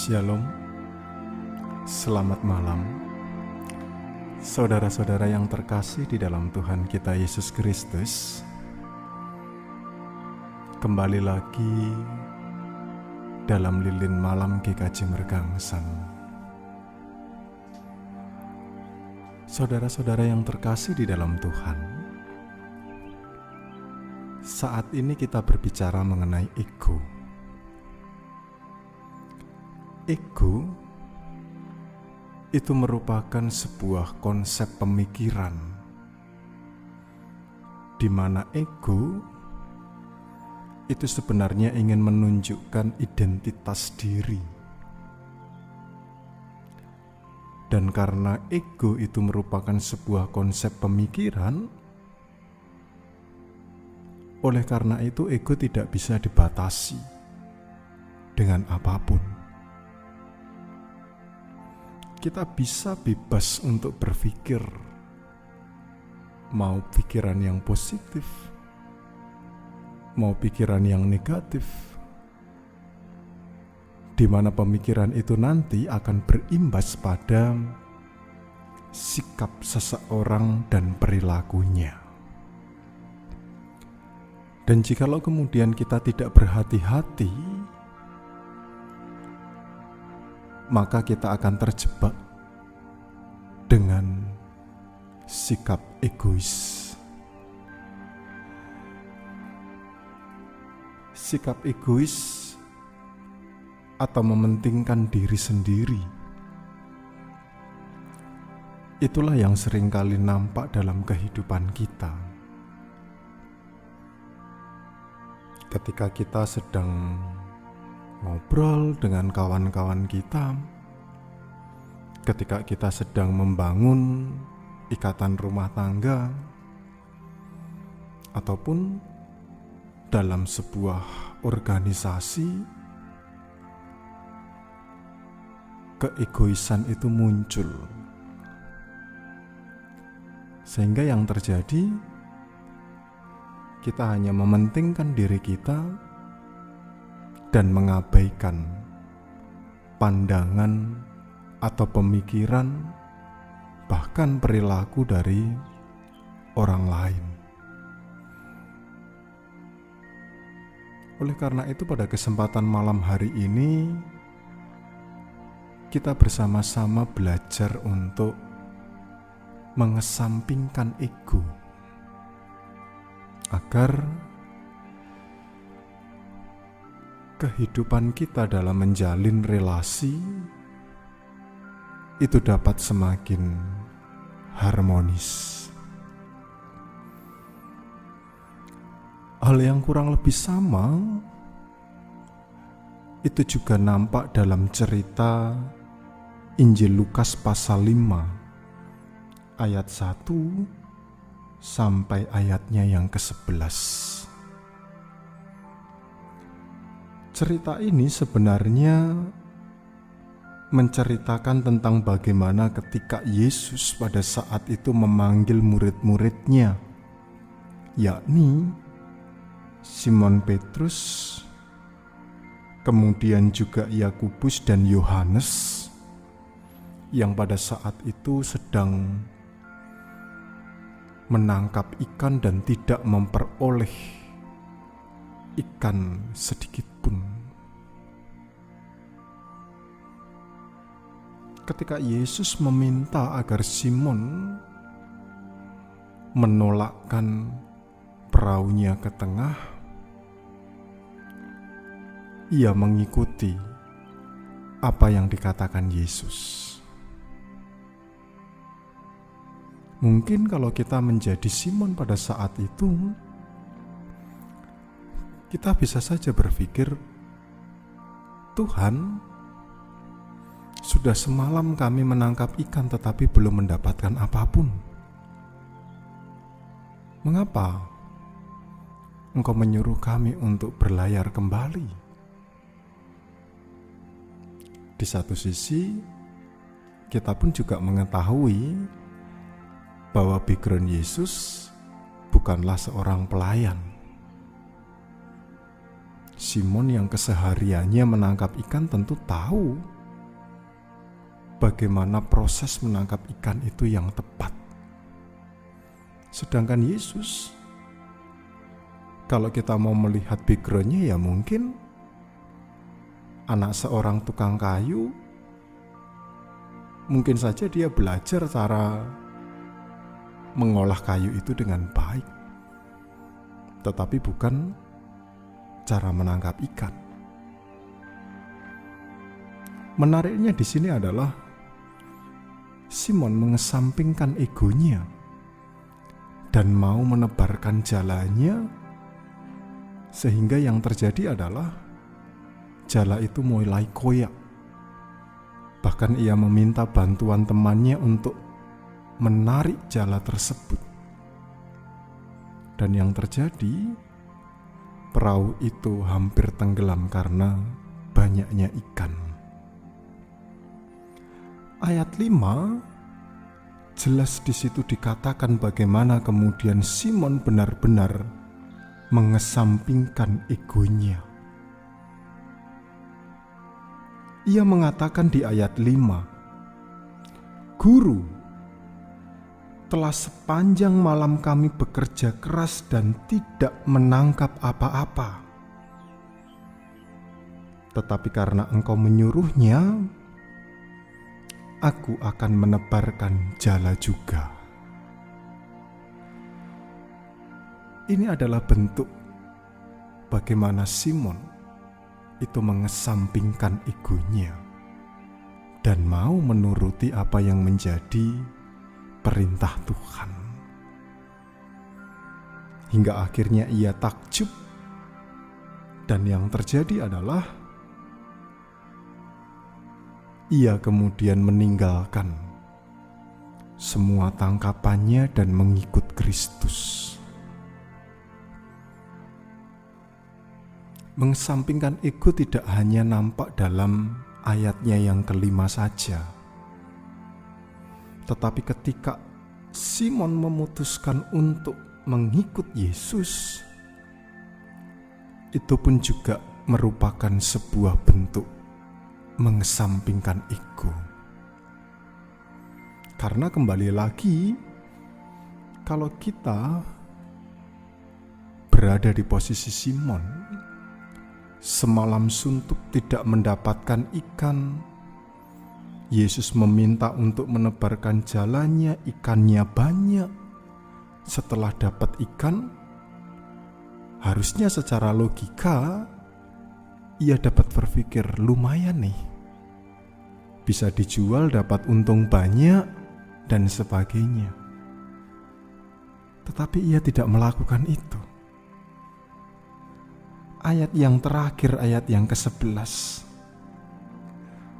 Shalom, selamat malam saudara-saudara yang terkasih di dalam Tuhan kita Yesus Kristus. Kembali lagi dalam lilin malam GKJ Mergangsang. Saudara-saudara yang terkasih di dalam Tuhan, saat ini kita berbicara mengenai ego. Ego itu merupakan sebuah konsep pemikiran di mana ego itu sebenarnya ingin menunjukkan identitas diri. Dan karena ego itu merupakan sebuah konsep pemikiran, oleh karena itu ego tidak bisa dibatasi dengan apapun. Kita bisa bebas untuk berpikir, mau pikiran yang positif, mau pikiran yang negatif, di mana pemikiran itu nanti akan berimbas pada sikap seseorang dan perilakunya. Dan jikalau kemudian kita tidak berhati-hati, maka kita akan terjebak dengan sikap egois. Sikap egois atau mementingkan diri sendiri, itulah yang seringkali nampak dalam kehidupan kita. Ketika kita sedang ngobrol dengan kawan-kawan kita, ketika kita sedang membangun ikatan rumah tangga, ataupun dalam sebuah organisasi, keegoisan itu muncul. Sehingga yang terjadi, kita hanya mementingkan diri kita dan mengabaikan pandangan atau pemikiran, bahkan perilaku dari orang lain. Oleh karena itu, pada kesempatan malam hari ini, kita bersama-sama belajar untuk mengesampingkan ego, agar kehidupan kita dalam menjalin relasi itu dapat semakin harmonis. Hal yang kurang lebih sama itu juga nampak dalam cerita Injil Lukas pasal 5 ayat 1 sampai ayatnya yang ke-11. Cerita ini sebenarnya menceritakan tentang bagaimana ketika Yesus pada saat itu memanggil murid-muridnya, yakni Simon Petrus, kemudian juga Yakobus dan Yohanes, yang pada saat itu sedang menangkap ikan dan tidak memperoleh ikan sedikit pun. Ketika Yesus meminta agar Simon menolakkan perahunya ke tengah, ia mengikuti apa yang dikatakan Yesus. Mungkin kalau kita menjadi Simon pada saat itu, kita bisa saja berpikir, Tuhan, sudah semalam kami menangkap ikan tetapi belum mendapatkan apapun. Mengapa Engkau menyuruh kami untuk berlayar kembali? Di satu sisi, kita pun juga mengetahui bahwa background Yesus bukanlah seorang pelayan. Simon yang kesehariannya menangkap ikan tentu tahu bagaimana proses menangkap ikan itu yang tepat. Sedangkan Yesus, kalau kita mau melihat background-nya, ya mungkin anak seorang tukang kayu, mungkin saja dia belajar cara mengolah kayu itu dengan baik, tetapi bukan cara menangkap ikan. Menariknya di sini adalah Simon mengesampingkan egonya dan mau menebarkan jalannya, sehingga yang terjadi adalah jala itu mulai koyak. Bahkan ia meminta bantuan temannya untuk menarik jala tersebut. Dan yang terjadi, perahu itu hampir tenggelam karena banyaknya ikan. Ayat 5 jelas di situ dikatakan bagaimana kemudian Simon benar-benar mengesampingkan egonya. Ia mengatakan di ayat 5, "Guru, telah sepanjang malam kami bekerja keras dan tidak menangkap apa-apa. Tetapi karena Engkau menyuruhnya, aku akan menebarkan jala juga." Ini adalah bentuk bagaimana Simon itu mengesampingkan egonya dan mau menuruti apa yang menjadi perintah Tuhan. Hingga akhirnya ia takjub, dan yang terjadi adalah ia kemudian meninggalkan semua tangkapannya dan mengikut Kristus. Mengesampingkan ego tidak hanya nampak dalam ayatnya yang kelima saja, tetapi ketika Simon memutuskan untuk mengikut Yesus, itu pun juga merupakan sebuah bentuk mengesampingkan ego. Karena kembali lagi, kalau kita berada di posisi Simon, semalam suntuk tidak mendapatkan ikan, Yesus meminta untuk menebarkan jalannya, ikannya banyak. Setelah dapat ikan, harusnya secara logika ia dapat berpikir, lumayan nih, bisa dijual dapat untung banyak dan sebagainya. Tetapi ia tidak melakukan itu. Ayat yang terakhir, ayat yang ke-11,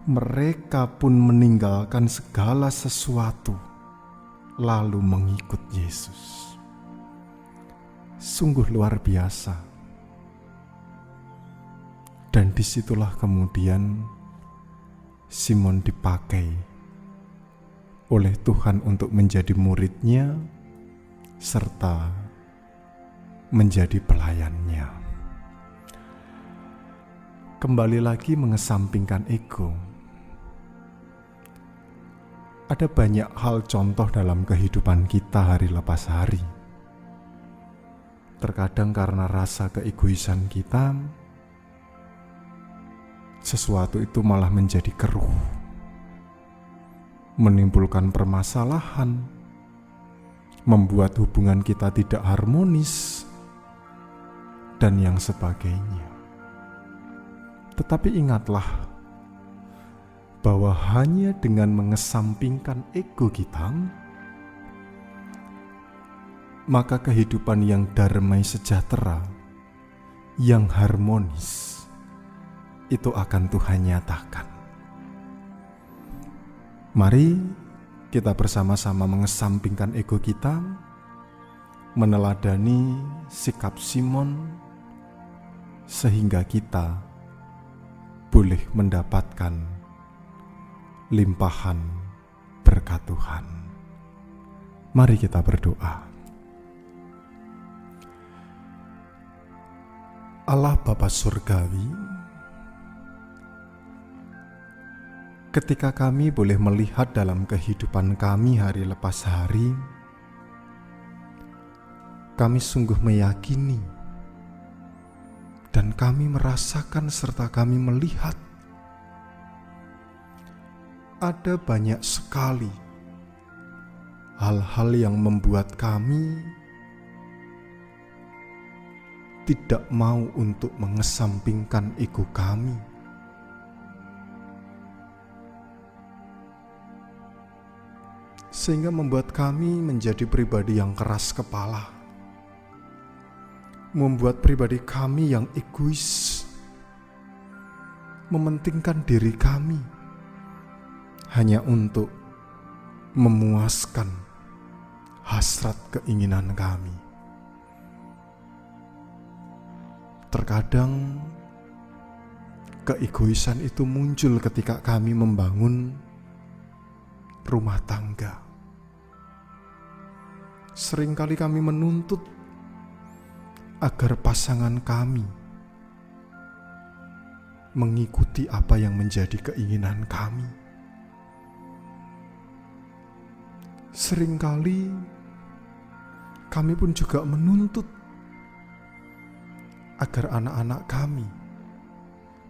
mereka pun meninggalkan segala sesuatu lalu mengikut Yesus. Sungguh luar biasa. Dan disitulah kemudian Simon dipakai oleh Tuhan untuk menjadi muridnya serta menjadi pelayannya. Kembali lagi mengesampingkan ego. Ada banyak hal contoh dalam kehidupan kita hari lepas hari. Terkadang karena rasa keegoisan kita, sesuatu itu malah menjadi keruh, menimbulkan permasalahan, membuat hubungan kita tidak harmonis, dan yang sebagainya. Tetapi ingatlah bahwa hanya dengan mengesampingkan ego kita, maka kehidupan yang damai sejahtera, yang harmonis, itu akan Tuhan nyatakan. Mari kita bersama-sama mengesampingkan ego kita, meneladani sikap Simon, sehingga kita boleh mendapatkan limpahan berkat Tuhan. Mari kita berdoa. Allah Bapa Surgawi, ketika kami boleh melihat dalam kehidupan kami hari lepas hari, kami sungguh meyakini dan kami merasakan serta kami melihat ada banyak sekali hal-hal yang membuat kami tidak mau untuk mengesampingkan ego kami. Sehingga membuat kami menjadi pribadi yang keras kepala, membuat pribadi kami yang egois, mementingkan diri kami hanya untuk memuaskan hasrat keinginan kami. Terkadang keegoisan itu muncul ketika kami membangun rumah tangga. Seringkali kami menuntut agar pasangan kami mengikuti apa yang menjadi keinginan kami. Seringkali kami pun juga menuntut agar anak-anak kami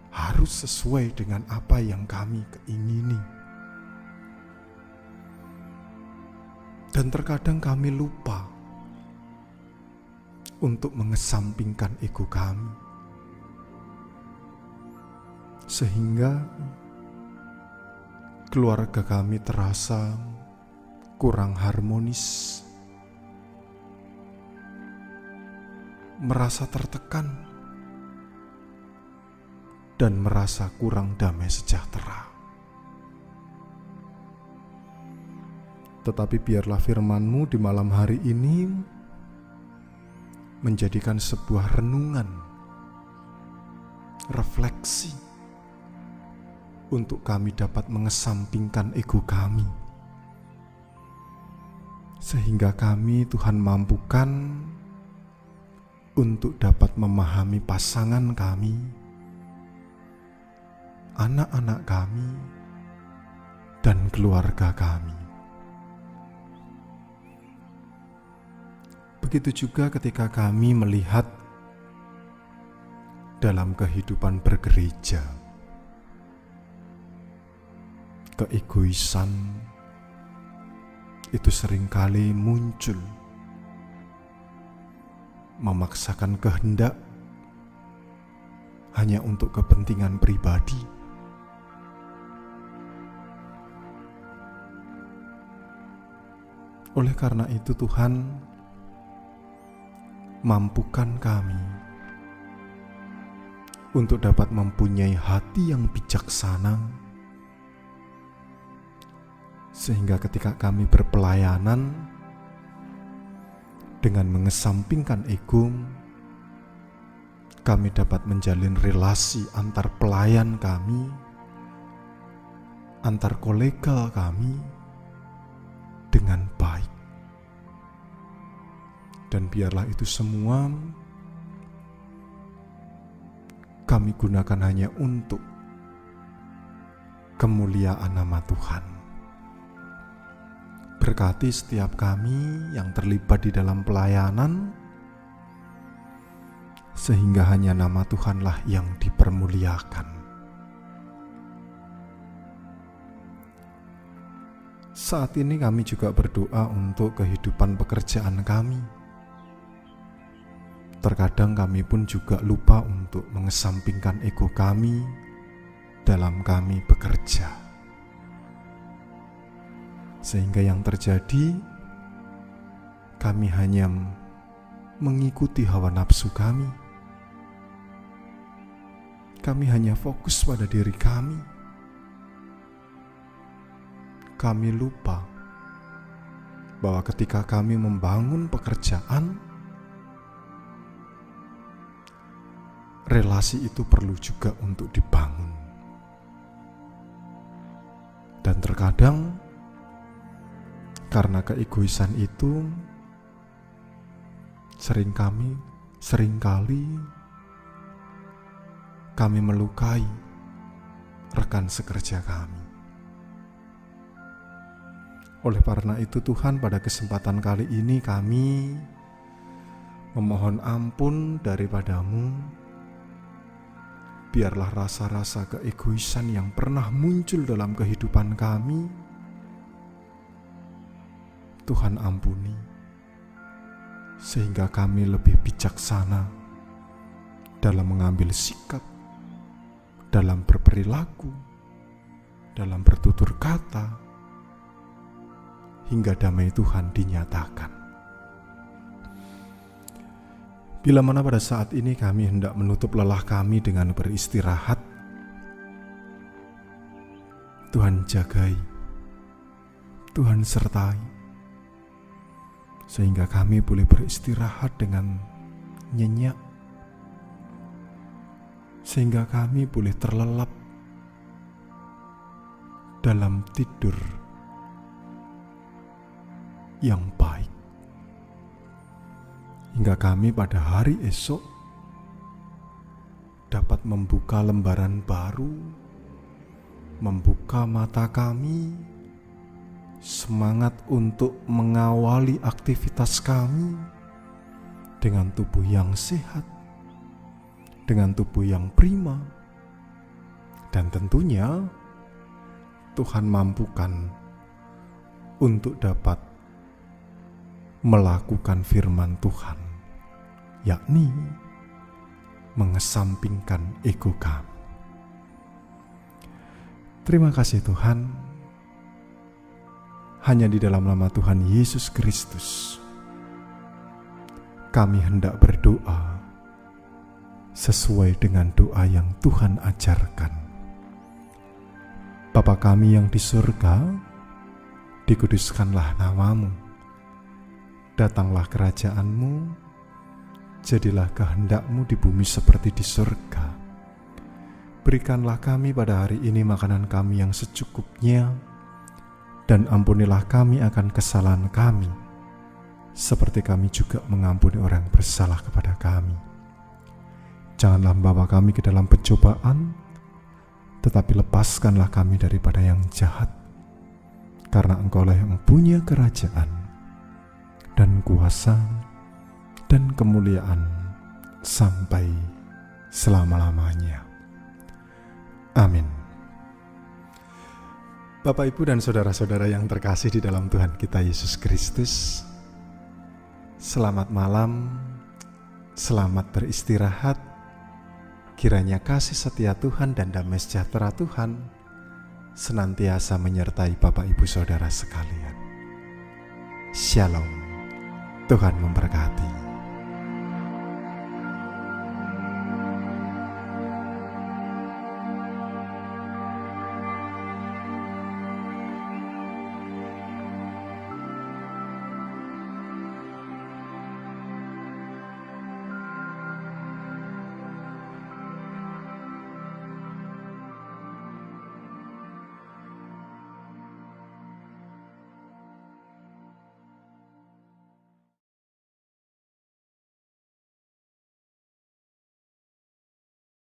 harus sesuai dengan apa yang kami keingini. Dan terkadang kami lupa untuk mengesampingkan ego kami, sehingga keluarga kami terasa kurang harmonis, merasa tertekan, dan merasa kurang damai sejahtera. Tetapi biarlah firman-Mu di malam hari ini menjadikan sebuah renungan, refleksi untuk kami dapat mengesampingkan ego kami, sehingga kami, Tuhan, mampukan untuk dapat memahami pasangan kami, anak-anak kami, dan keluarga kami. Begitu juga ketika kami melihat dalam kehidupan bergereja, keegoisan itu seringkali muncul, memaksakan kehendak hanya untuk kepentingan pribadi. Oleh karena itu, Tuhan, mampukan kami untuk dapat mempunyai hati yang bijaksana, sehingga ketika kami berpelayanan dengan mengesampingkan ego, kami dapat menjalin relasi antar pelayan kami, antar kolega kami dengan baik. Dan biarlah itu semua kami gunakan hanya untuk kemuliaan nama Tuhan. Berkati setiap kami yang terlibat di dalam pelayanan, sehingga hanya nama Tuhanlah yang dipermuliakan. Saat ini kami juga berdoa untuk kehidupan pekerjaan kami. Terkadang kami pun juga lupa untuk mengesampingkan ego kami dalam kami bekerja. Sehingga yang terjadi, kami hanya mengikuti hawa nafsu kami. Kami hanya fokus pada diri kami. Kami lupa bahwa ketika kami membangun pekerjaan, relasi itu perlu juga untuk dibangun. Dan terkadang karena keegoisan itu seringkali kami melukai rekan sekerja kami. Oleh karena itu Tuhan, pada kesempatan kali ini kami memohon ampun daripada-Mu. Biarlah rasa-rasa keegoisan yang pernah muncul dalam kehidupan kami, Tuhan ampuni, sehingga kami lebih bijaksana dalam mengambil sikap, dalam berperilaku, dalam bertutur kata, hingga damai Tuhan dinyatakan. Bila mana pada saat ini kami hendak menutup lelah kami dengan beristirahat, Tuhan jagai, Tuhan sertai, sehingga kami boleh beristirahat dengan nyenyak, sehingga kami boleh terlelap dalam tidur yang baik, hingga kami pada hari esok dapat membuka lembaran baru, membuka mata kami, semangat untuk mengawali aktivitas kami dengan tubuh yang sehat, dengan tubuh yang prima, dan tentunya Tuhan mampukan untuk dapat melakukan firman Tuhan, yakni mengesampingkan ego kami. Terima kasih Tuhan, hanya di dalam nama Tuhan Yesus Kristus kami hendak berdoa sesuai dengan doa yang Tuhan ajarkan. Bapa kami yang di surga, dikuduskanlah nama-Mu. Datanglah kerajaan-Mu, jadilah kehendak-Mu di bumi seperti di surga. Berikanlah kami pada hari ini makanan kami yang secukupnya, dan ampunilah kami akan kesalahan kami, seperti kami juga mengampuni orang yang bersalah kepada kami. Janganlah membawa kami ke dalam pencobaan, tetapi lepaskanlah kami daripada yang jahat, karena Engkau-lah yang punya kerajaan dan kuasa dan kemuliaan sampai selama-lamanya. Amin. Bapak, Ibu, dan saudara-saudara yang terkasih di dalam Tuhan kita Yesus Kristus, selamat malam, selamat beristirahat. Kiranya kasih setia Tuhan dan damai sejahtera Tuhan senantiasa menyertai Bapak, Ibu, saudara sekalian. Shalom. Tuhan memberkati.